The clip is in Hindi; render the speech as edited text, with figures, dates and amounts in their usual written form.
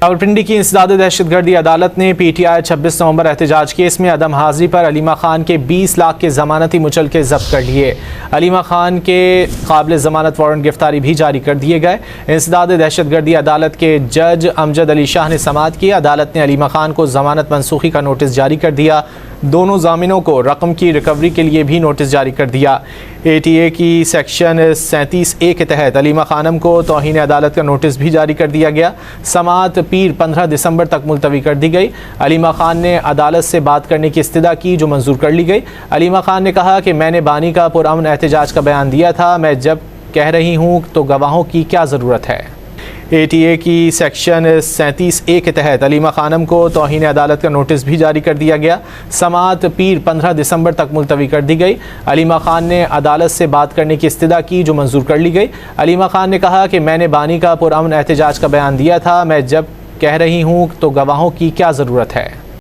रावलपिंडी की इंसदाद दहशतगर्दी अदालत ने PTI 26 नवंबर एहतजाज केस में अदम हाजिरी पर अलीमा खान के 20 लाख के ज़मानती मुचलके जब्त कर लिए। अलीमा खान के काबिल ज़मानत वारंट गिरफ्तारी भी जारी कर दिए गए। इंसदाद दहशतगर्दी अदालत के जज अमजद अली शाह ने समाअत की। अदालत ने अलीमा खान को ज़मानत मनसूखी का नोटिस जारी कर दिया। दोनों जामिनों को रकम की रिकवरी के लिए भी नोटिस जारी कर दिया। ATA की सेक्शन 37A के तहत अलीमा खानम को तौहीन अदालत का नोटिस भी जारी कर दिया गया। समाअत पीर 15 दिसंबर तक मुलतवी कर दी गई। अलीमा खान ने अदालत से बात करने की इस्तदा की, जो मंजूर कर ली गई। अलीमा खान ने कहा कि मैंने बानी का पुरअमन एहतजाज का बयान दिया था, मैं जब कह रही हूँ तो गवाहों की क्या ज़रूरत है। ATA की सेक्शन 37A के तहत अलीमा खानम को तौहीन अदालत का नोटिस भी जारी कर दिया गया। समाअत पीर 15 दिसंबर तक मुलतवी कर दी गई। अलीमा खान ने अदालत से बात करने की इस्तदा की, जो मंजूर कर ली गई। अलीमा खान ने कहा कि मैंने बानी का पुरअमन एहतजाज का बयान दिया था, मैं जब कह रही हूँ तो गवाहों की क्या ज़रूरत है।